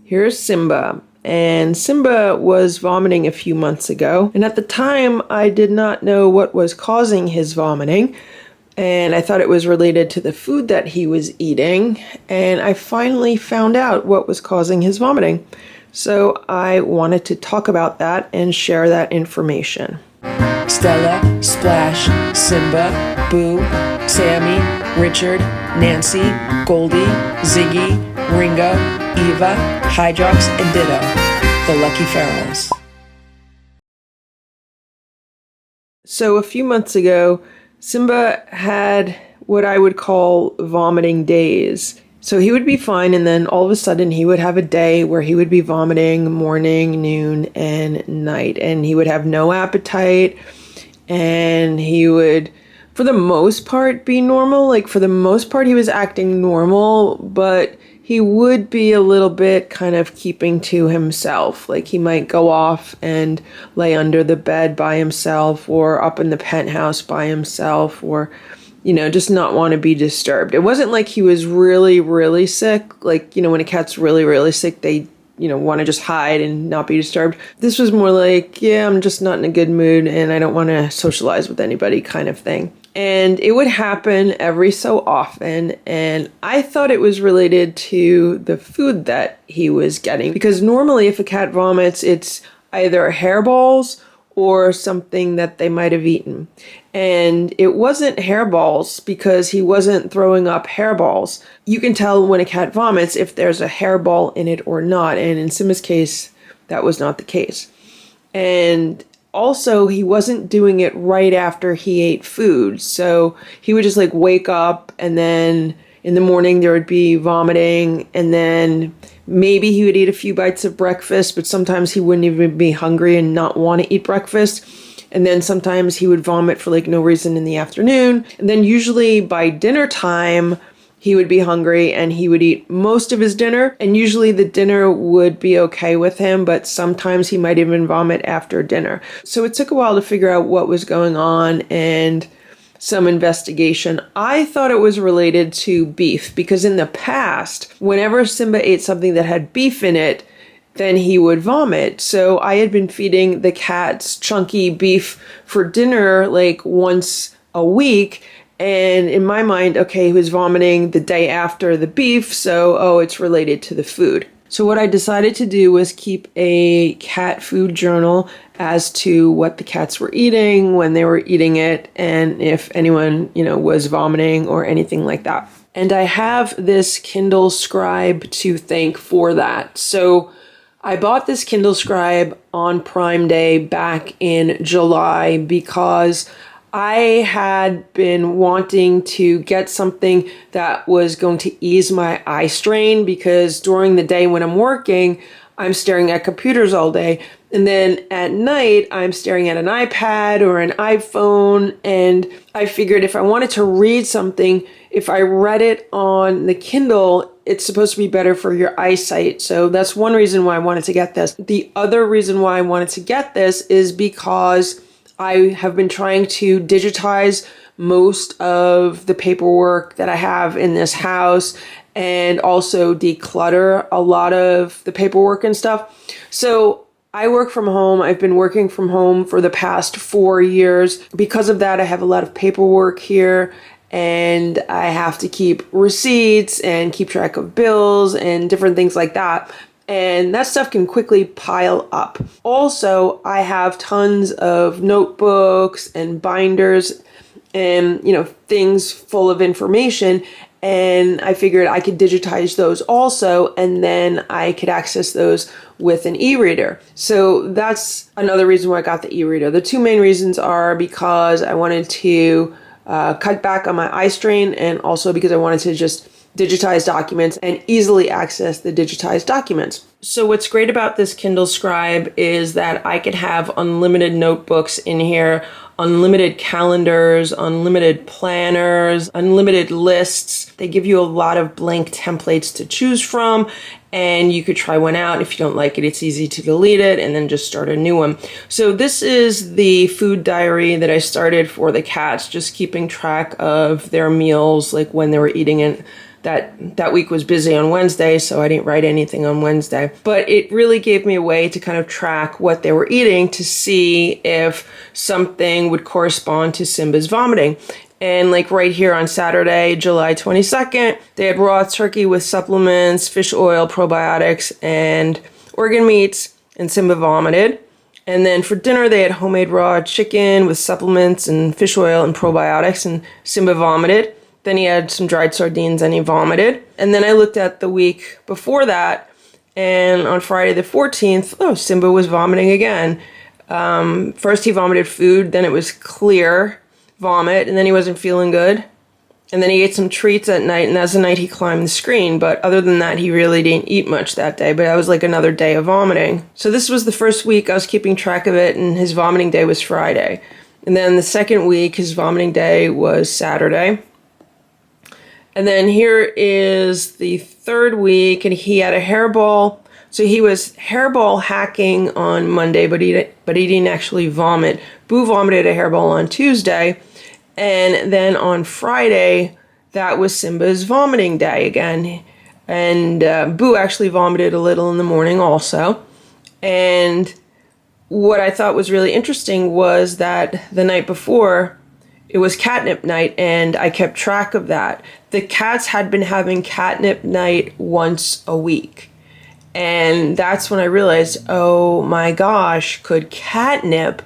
Here's Simba. And Simba was vomiting a few months ago. And at the time, I did not know what was causing his vomiting. And I thought it was related to the food that he was eating. And I finally found out what was causing his vomiting. So I wanted to talk about that and share that information. Stella, Splash, Simba, Boo, Sammy, Richard, Nancy, Goldie, Ziggy, Ringo, Eva, Hydrox, and Ditto, the Lucky Ferals. So a few months ago, Simba had what I would call vomiting days. So he would be fine, and then all of a sudden he would have a day where he would be vomiting morning, noon, and night. And he would have no appetite, and he would, for the most part, be normal. Like, for the most part, he was acting normal, but he would be a little bit kind of keeping to himself. Like, he might go off and lay under the bed by himself, or up in the penthouse by himself, or just not want to be disturbed. It wasn't like he was really, really sick. Like, when a cat's really, really sick, they, want to just hide and not be disturbed. This was more like, yeah, I'm just not in a good mood and I don't want to socialize with anybody kind of thing. And it would happen every so often. And I thought it was related to the food that he was getting. Because normally if a cat vomits, it's either hairballs or something that they might have eaten. And it wasn't hairballs because he wasn't throwing up hairballs. You can tell when a cat vomits if there's a hairball in it or not. And in Simba's case, that was not the case. And also, he wasn't doing it right after he ate food. So he would just wake up, and then in the morning there would be vomiting, and then maybe he would eat a few bites of breakfast, but sometimes he wouldn't even be hungry and not want to eat breakfast. And then sometimes he would vomit for no reason in the afternoon. And then usually by dinner time, he would be hungry and he would eat most of his dinner. And usually the dinner would be okay with him, but sometimes he might even vomit after dinner. So it took a while to figure out what was going on and some investigation. I thought it was related to beef because in the past, whenever Simba ate something that had beef in it, then he would vomit. So I had been feeding the cats chunky beef for dinner once a week. And in my mind, okay, he was vomiting the day after the beef. So, it's related to the food. So what I decided to do was keep a cat food journal as to what the cats were eating, when they were eating it, and if anyone, was vomiting or anything like that. And I have this Kindle Scribe to thank for that. So I bought this Kindle Scribe on Prime Day back in July because I had been wanting to get something that was going to ease my eye strain, because during the day when I'm working, I'm staring at computers all day. And then at night, I'm staring at an iPad or an iPhone. And I figured if I wanted to read something, if I read it on the Kindle, it's supposed to be better for your eyesight. So that's one reason why I wanted to get this. The other reason why I wanted to get this is because I have been trying to digitize most of the paperwork that I have in this house and also declutter a lot of the paperwork and stuff. So I work from home. I've been working from home for the past 4 years. Because of that, I have a lot of paperwork here, and I have to keep receipts and keep track of bills and different things like that. And that stuff can quickly pile up. Also, I have tons of notebooks and binders and, things full of information. And I figured I could digitize those also, and then I could access those with an e-reader. So that's another reason why I got the e-reader. The two main reasons are because I wanted to cut back on my eye strain, and also because I wanted to just digitize documents and easily access the digitized documents. So what's great about this Kindle Scribe is that I could have unlimited notebooks in here, unlimited calendars, unlimited planners, unlimited lists. They give you a lot of blank templates to choose from, and you could try one out. If you don't like it, it's easy to delete it and then just start a new one. So this is the food diary that I started for the cats, just keeping track of their meals, when they were eating it that week was busy on Wednesday, so I didn't write anything on Wednesday. But it really gave me a way to kind of track what they were eating to see if something would correspond to Simba's vomiting. And like right here on Saturday, July 22nd, they had raw turkey with supplements, fish oil, probiotics, and organ meats, and Simba vomited. And then for dinner, they had homemade raw chicken with supplements and fish oil and probiotics, and Simba vomited. Then he had some dried sardines and he vomited. And then I looked at the week before that, and on Friday the 14th, Simba was vomiting again. First he vomited food, then it was clear vomit, and then he wasn't feeling good. And then he ate some treats at night, and that's the night he climbed the screen. But other than that, he really didn't eat much that day. But that was like another day of vomiting. So this was the first week I was keeping track of it, and his vomiting day was Friday. And then the second week, his vomiting day was Saturday. And then here is the third week, and he had a hairball. So he was hairball hacking on Monday, but he didn't actually vomit. Boo vomited a hairball on Tuesday. And then on Friday, that was Simba's vomiting day again. And Boo actually vomited a little in the morning also. And what I thought was really interesting was that the night before, it was catnip night, and I kept track of that. The cats had been having catnip night once a week. And that's when I realized, oh my gosh, could catnip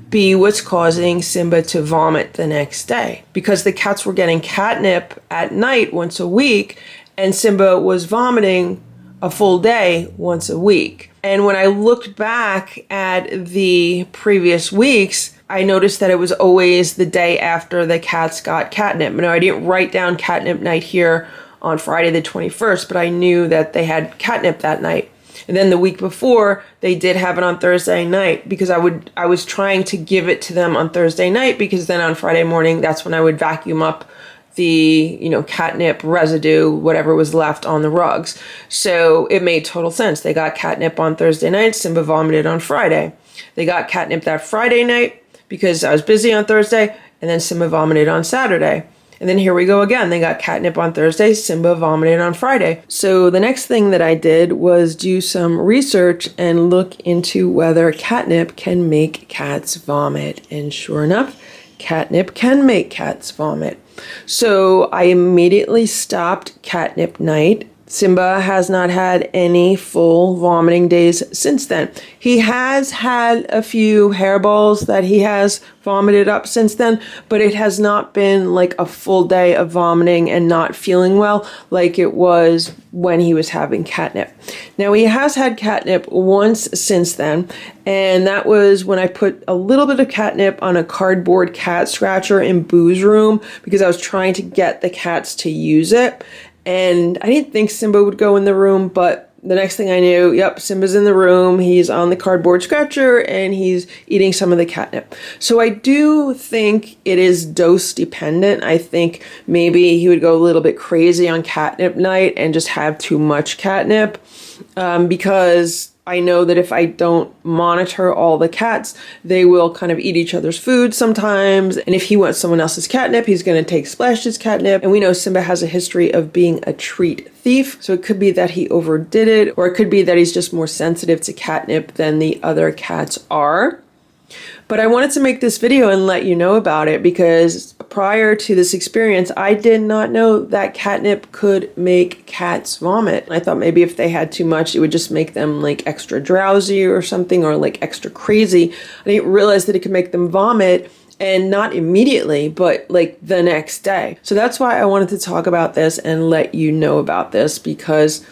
be what's causing Simba to vomit the next day? Because the cats were getting catnip at night once a week, and Simba was vomiting a full day once a week. And when I looked back at the previous weeks, I noticed that it was always the day after the cats got catnip. Now, I didn't write down catnip night here on Friday the 21st, but I knew that they had catnip that night. And then the week before, they did have it on Thursday night, because I was trying to give it to them on Thursday night, because then on Friday morning, that's when I would vacuum up the, catnip residue, whatever was left on the rugs. So it made total sense. They got catnip on Thursday night, Simba vomited on Friday. They got catnip that Friday night because I was busy on Thursday, and then Simba vomited on Saturday. And then here we go again. They got catnip on Thursday, Simba vomited on Friday. So the next thing that I did was do some research and look into whether catnip can make cats vomit. And sure enough, catnip can make cats vomit. So I immediately stopped catnip night. Simba has not had any full vomiting days since then. He has had a few hairballs that he has vomited up since then, but it has not been like a full day of vomiting and not feeling well like it was when he was having catnip. Now, he has had catnip once since then, and that was when I put a little bit of catnip on a cardboard cat scratcher in Boo's room because I was trying to get the cats to use it. And I didn't think Simba would go in the room, but the next thing I knew, yep, Simba's in the room. He's on the cardboard scratcher and he's eating some of the catnip. So I do think it is dose dependent. I think maybe he would go a little bit crazy on catnip night and just have too much catnip because I know that if I don't monitor all the cats, they will kind of eat each other's food sometimes. And if he wants someone else's catnip, he's going to take Splash's catnip. And we know Simba has a history of being a treat thief. So it could be that he overdid it, or it could be that he's just more sensitive to catnip than the other cats are. But I wanted to make this video and let you know about it because prior to this experience, I did not know that catnip could make cats vomit. I thought maybe if they had too much, it would just make them like extra drowsy or something, or like extra crazy. I didn't realize that it could make them vomit, and not immediately, but like the next day. So that's why I wanted to talk about this and let you know about this, because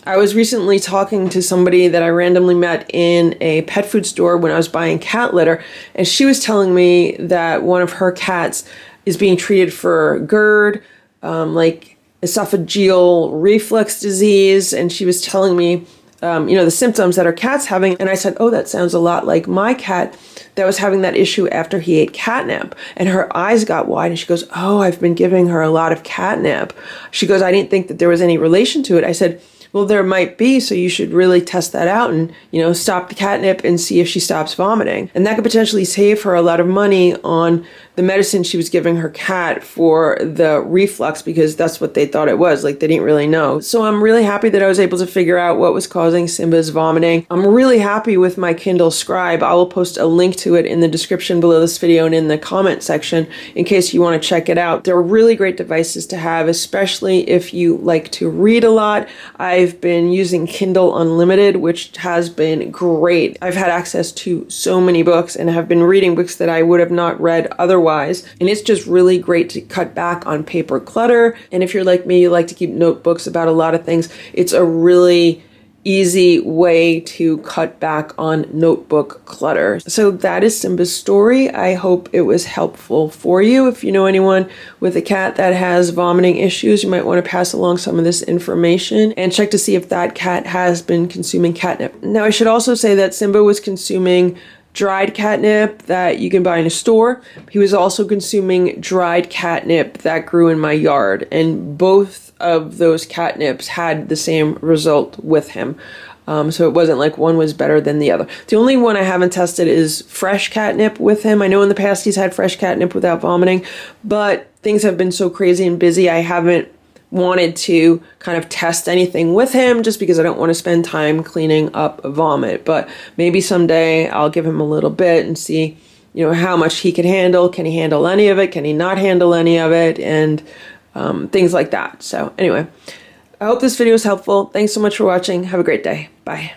I was recently talking to somebody that I randomly met in a pet food store when I was buying cat litter, and she was telling me that one of her cats is being treated for GERD, like esophageal reflux disease, and she was telling me, the symptoms that her cat's having, and I said, oh, that sounds a lot like my cat that was having that issue after he ate catnip, and her eyes got wide, and she goes, oh, I've been giving her a lot of catnip. She goes, I didn't think that there was any relation to it. I said, Well, there might be, so you should really test that out and, stop the catnip and see if she stops vomiting. And that could potentially save her a lot of money on the medicine she was giving her cat for the reflux, because that's what they thought it was. Like, they didn't really know. So I'm really happy that I was able to figure out what was causing Simba's vomiting. I'm really happy with my Kindle Scribe. I will post a link to it in the description below this video and in the comment section in case you want to check it out. They're really great devices to have, especially if you like to read a lot. I've been using Kindle Unlimited, which has been great. I've had access to so many books and have been reading books that I would have not read otherwise. And it's just really great to cut back on paper clutter. And if you're like me, you like to keep notebooks about a lot of things, it's a really easy way to cut back on notebook clutter. So that is Simba's story. I hope it was helpful for you. If you know anyone with a cat that has vomiting issues, you might want to pass along some of this information and check to see if that cat has been consuming catnip. Now, I should also say that Simba was consuming dried catnip that you can buy in a store. He was also consuming dried catnip that grew in my yard, and both of those catnips had the same result with him. So it wasn't like one was better than the other. The only one I haven't tested is fresh catnip with him. I know in the past he's had fresh catnip without vomiting, but things have been so crazy and busy, I haven't wanted to kind of test anything with him just because I don't want to spend time cleaning up vomit. But maybe someday I'll give him a little bit and see, how much he can handle. Can he handle any of it? Can he not handle any of it? And things like that. So anyway, I hope this video was helpful. Thanks so much for watching. Have a great day. Bye.